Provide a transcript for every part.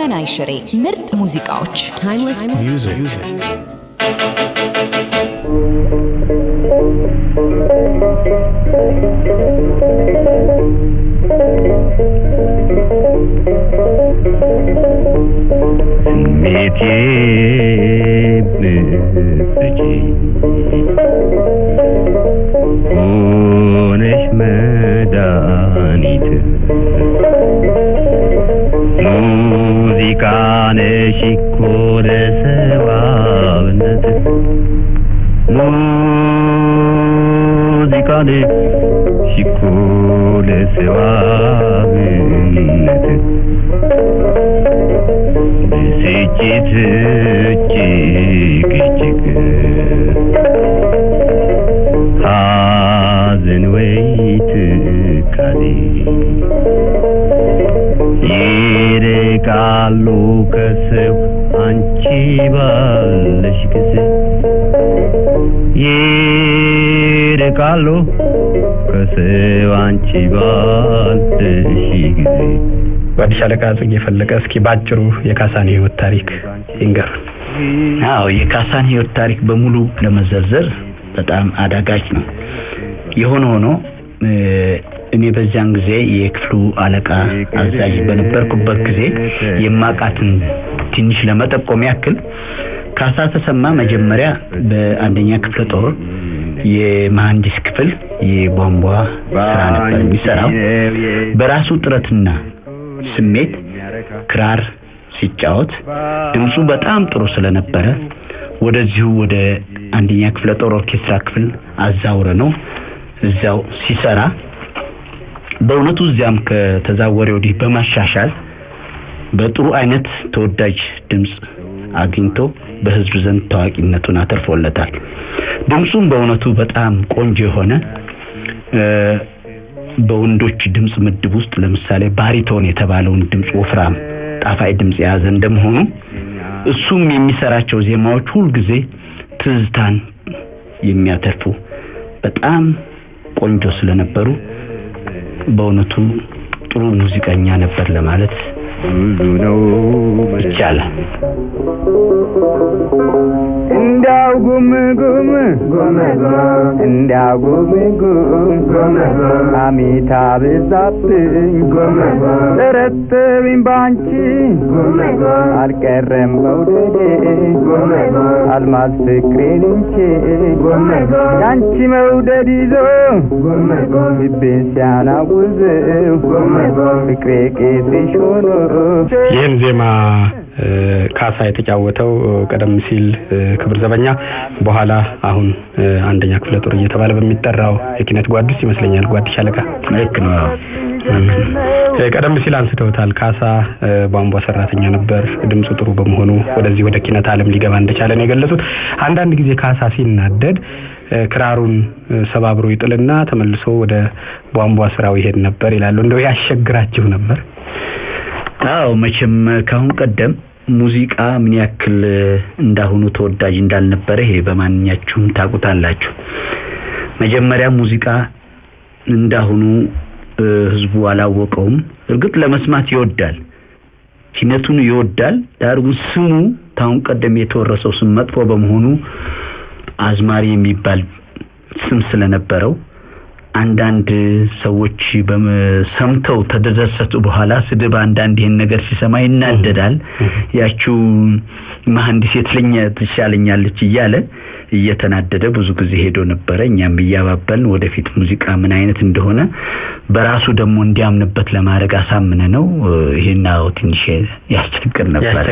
ዘመናዊ ሽሬ ምርጥ ሙዚቃዎች timeless music ሆነሽ መድኃኒት ሙዚቃ ነሽ እኮ ለሰዋብነት ሙዚቃ ነሽ እኮ ለሰዋብነት ብስጭት እጅግ ሐዘን ወይ ትካዜ ይርቃሉ ከሰው አንቺ ባለሽ ጊዜ ይርቃሉ ከሰው አንቺ ባለሽ ጊዜ። ጓድ ሻለቃ ጽጌ ፈለቀ እስኪ ባጭሩ የካሳን ህይወት ታሪክ ይንገሩን። አዎ የካሳን ህይወት ታሪክ በሙሉ ለመዘርዘር በጣም አዳጋች ነው። የሆነ ሆኖ እኔ በዛን ጊዜ የክፍሉ አለቃ አዛዥ በነበርኩበት ጊዜ የማቃትን ትንሽ ለመጠቆም ያክል ካሳ ተሰማ መጀመሪያ በአንደኛ ክፍለ ጦር የመሐንዲስ ክፍል የቧንቧ ስራ ነበር የሚሰራው። በራሱ ጥረትና ስሜት ክራር ሲጫወት ድምፁ በጣም ጥሩ ስለነበረ ወደዚሁ ወደ አንደኛ ክፍለ ጦር ኦርኬስትራ ክፍል አዛውረ ነው እዛው ሲሰራ በእውነቱ እዚያም ከተዛወረ ወዲህ በማሻሻል በጥሩ አይነት ተወዳጅ ድምጽ አግኝቶ በህዝብ ዘንድ ታዋቂነቱን አተርፎለታል። ድምጹም በእውነቱ በጣም ቆንጆ የሆነ በወንዶች ድምጽ ምድብ ውስጥ ለምሳሌ ባሪቶን የተባለውን ድምጽ ወፍራም ጣፋጭ ድምጽ የያዘ እንደመሆኑ እሱም የሚሰራቸው ዜማዎች ሁሉ ጊዜ ትዝታን የሚያተርፉ በጣም ቆንጆ ስለነበሩ በእውነቱ ጥሩ ሙዚቀኛ ነበር ለማለት ነው ይቻላል። እንዳው ጉም እንዳው ጉም አሚታ በዛብኝ ተረተብኝ ባንቺ አልቀረም መውደዴ አልማዝ ፍቅሬን እንቺ ያንቺ መውደድ ይዞ ልቤን ሲያናውዘው ፍቅሬ ቄስሽ ሆኖ። ይህን ዜማ ካሳ የተጫወተው ቀደም ሲል ክብር ዘበኛ በኋላ አሁን አንደኛ ክፍለ ጦር እየተባለ በሚጠራው የኪነት ጓድ ውስጥ ይመስለኛል ጓድ ሻለቃ ልክ ነው። ቀደም ሲል አንስተውታል። ካሳ ቧንቧ ሰራተኛ ነበር። ድምፁ ጥሩ በመሆኑ ወደዚህ ወደ ኪነት ዓለም ሊገባ እንደቻለ ነው የገለጹት። አንዳንድ ጊዜ ካሳ ሲናደድ ክራሩን ሰባብሮ ይጥልና ተመልሶ ወደ ቧንቧ ስራው ይሄድ ነበር ይላሉ። እንደው ያሸግራችሁ ነበር? አዎ መቼም ካሁን ቀደም ሙዚቃ ምን ያክል እንዳሁኑ ተወዳጅ እንዳልነበረ ይሄ በማንኛችሁም ታውቁታላችሁ። መጀመሪያ ሙዚቃ እንዳሁኑ ህዝቡ አላወቀውም። እርግጥ ለመስማት ይወዳል፣ ኪነቱን ይወዳል። ዳሩ ስሙ ታውን ቀደም የተወረሰው ስም መጥፎ በመሆኑ አዝማሪ የሚባል ስም ስለነበረው አንዳንድ ሰዎች በሰምተው ተደረሰቱ በኋላ ስድብ አንዳንድ ይሄን ነገር ሲሰማ ይናደዳል። ያቺው መሐንዲስ የትለኛ ትሻለኛለች እያለ እየተናደደ ብዙ ጊዜ ሄዶ ነበር። እኛም እያባበልን ወደፊት ሙዚቃ ምን አይነት እንደሆነ በራሱ ደግሞ እንዲያምንበት ለማድረግ አሳምነ ነው። ይሄናው ትንሽ ያስቸግር ነበር።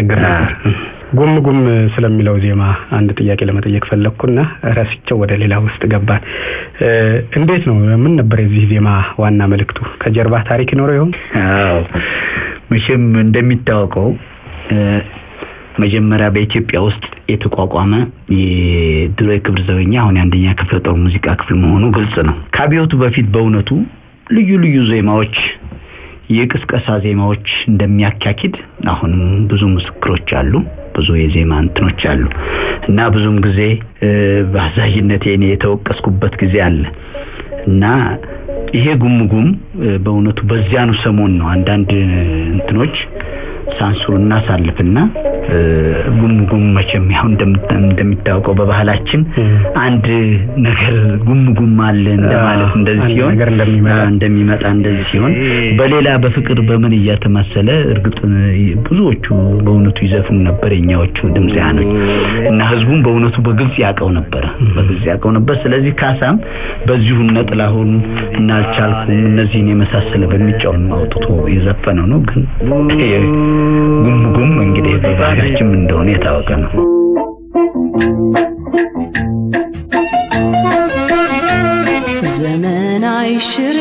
ጉም ጉም ስለሚለው ዜማ አንድ ጥያቄ ለመጠየቅ ፈለኩና ራስቸው ወደ ሌላ ውስጥ ገባን። እንዴት ነው ምን ነበር የዚህ ዜማ ዋና መልእክቱ? ከጀርባ ታሪክ ይኖረው ይሆን? አዎ መቼም እንደሚታወቀው መጀመሪያ በኢትዮጵያ ውስጥ የተቋቋመ የድሮ የክብር ዘበኛ አሁን አንደኛ ክፍለ ጦር ሙዚቃ ክፍል መሆኑ ግልጽ ነው። ከአብዮቱ በፊት በእውነቱ ልዩ ልዩ ዜማዎች የቅስቀሳ ዜማዎች እንደሚያካሂድ አሁንም ብዙ ምስክሮች አሉ። ብዙ የዜማ እንትኖች አሉ እና ብዙም ጊዜ በአዛዥነቴ እኔ የተወቀስኩበት ጊዜ አለ እና ይሄ ጉምጉም በእውነቱ በዚያኑ ሰሞን ነው አንዳንድ እንትኖች ሳንሱርና ሳልፍና ጉም ጉም መቼም ያው እንደሚታወቀው በባህላችን አንድ ነገር ጉም ጉም አለ እንደማለት እንደዚህ ሲሆን ነገር እንደሚመጣ እንደዚህ ሲሆን በሌላ በፍቅር በምን እያተማሰለ እርግጥ ብዙዎቹ በእውነቱ ይዘፍኑ ነበር የኛዎቹ ድምጽያኖች እና ህዝቡን በእውነቱ በግልጽ ያቀው ነበር ስለዚህ ካሳም በዚሁ ነጥላሁን እና አልቻልኩም እነዚህን የመሳሰለ በሚጫወት አውጥቶ የዘፈነው ነው ግን ጉም ጉም እንግዲህ በባህላችን እንደሆነ የታወቀ ነው ዘመናዊ ሽሬ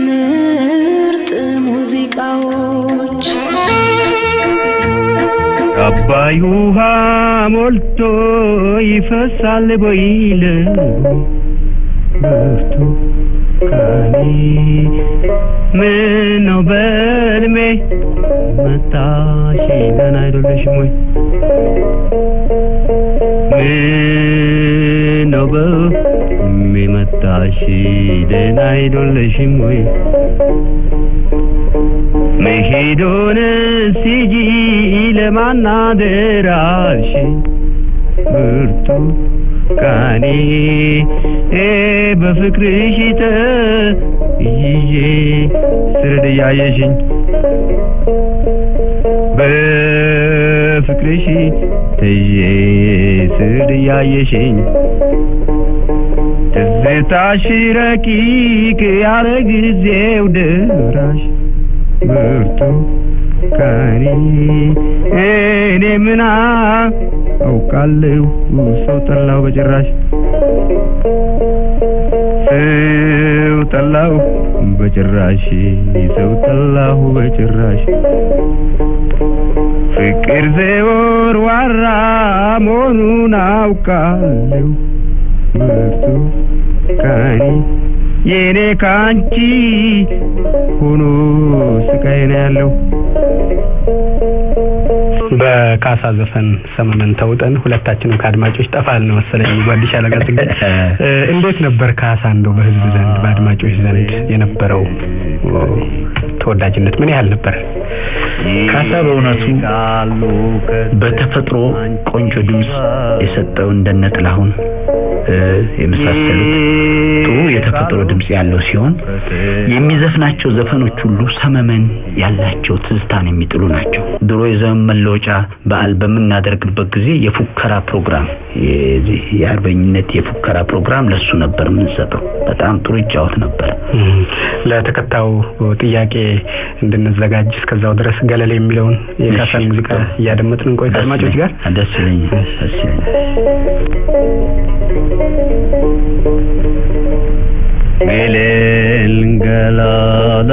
ምርጥ ሙዚቃዎች አባይ ውሃ ሞልቶ ይፈሳል ቦይለ ምርቱ ካኒ ምነው በልሜ መጣሽ ደህና አይደለሽም ወይ ምነው በልሜ መጣሽ ደህና አይደለሽም ወይ መሄዶን ሲጂ ለማናደራሽ ምርቱ ካኒ በፍቅርሽ ይዤ ስርድ ያየሽኝ በፍቅርሽ ተይዤ ስርድ ያየሽኝ ትዝታሽ ረቂቅ ያለ ጊዜው ደራሽ ምርቱ ካኒ እኔ ምና አውቃለሁ ሰው ጠላው በጭራሽ ሰው ጠላው በጭራሽ ፍቅር ዘወር ዋራ መሆኑን አውቃለሁ ምርቱ ካኒ የኔ ካንቺ ሆኖ ስቃይ ነው ያለው በካሳ ዘፈን ሰመመን ተውጠን ሁለታችንም ከአድማጮች ጠፋል ነው መሰለኝ ጓዲሻ ለጋጽገ እንዴት ነበር ካሳ እንደው በህዝብ ዘንድ በአድማጮች ዘንድ የነበረው ተወዳጅነት ምን ያህል ነበር ካሳ በእውነቱ በተፈጥሮ ቆንጆ ድምጽ የሰጠው እንደነጥላሁን የመሳሰሉት ጥሩ የተፈጥሮ ድምጽ ያለው ሲሆን የሚዘፍናቸው ዘፈኖች ሁሉ ሰመመን ያላቸው ትዝታን የሚጥሉ ናቸው ድሮ የዘመን መለወጫ በዓል በመናደርግበት ጊዜ የፉከራ ፕሮግራም የአርበኝነት የፉከራ ፕሮግራም ለሱ ነበር የምንሰጠው በጣም ጥሩ ይጫወት ነበር ለተከታዩ ጥያቄ እንድንዘጋጅ እስከዛው ድረስ ገለል የሚለውን የካሳን ሙዚቃ ያደመጥን እንቆይ ከአድማጮች ጋር ደስ ይለኛል ገለል ገላል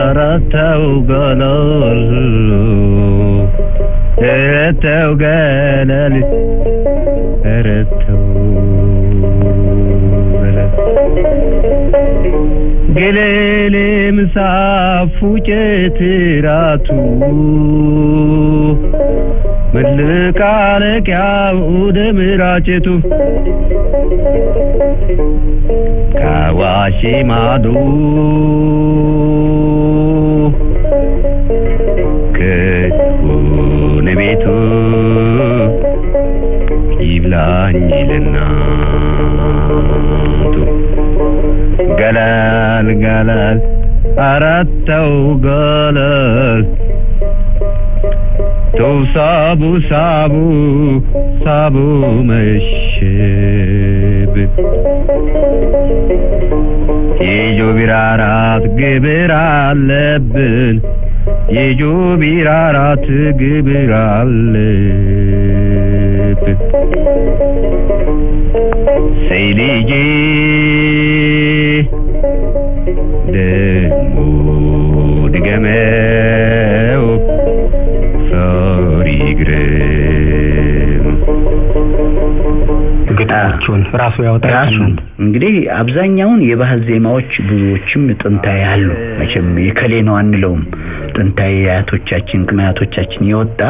አራተው ገላል ረተው ገለል ረተው ገለል ምሳፉ ጨትራቱ መልቃለቂያው ደምራጨቱ ካዋሺ ማዶ ከሆነ ቤቱ ይብላኝ ለናቱ ገላል ገላል አራተው ገላል ተው ሳቡ ሳቡ ሳቡ መሸብ የጆ ቢራራት ግብር አለብን የጆ ቢራራት ግብር አለብን ሰይልጄ ደሞ ድገመው ፈሪግረም ዜማዎቹን ራሱ ያወጣል እንግዲህ አብዛኛውን የባህል ዜማዎች ብዙዎችም ጥንታዊ ያሉ መቼም የከሌ ነው አንለውም ጥንታዊ አያቶቻችን ቅማያቶቻችን የወጣ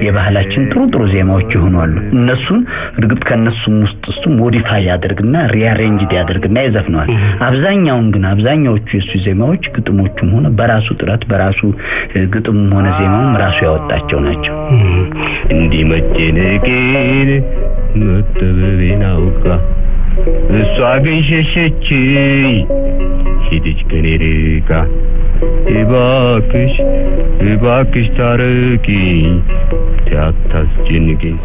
የባህላችን ጥሩ ዜማዎች ይሆናሉ እነሱን እርግጥ ከነሱም ውስጥ እሱ ሞዲፋይ ያደርግና ሪአሬንጅድ ያደርግና ይዘፍናል አብዛኛዎቹ የሱ ዜማዎች ግጥሞቹም ሆነ በራሱ ጥራት በራሱ ግጥም ሆነ ዜማውም ራሱ ያወጣቸው ናቸው እንዲ መጨነቄን መተበቤን አውቃ እሷ ግን ሸሸችኝ ሄደች ከኔ ርቃ እባክሽ ታረቂኝ አታስጨንቂኝ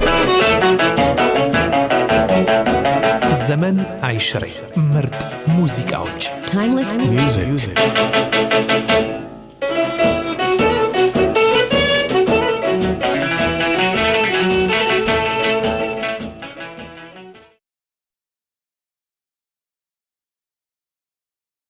ዘመን አይሽሬ ምርጥ ሙዚቃዎች Timeless music.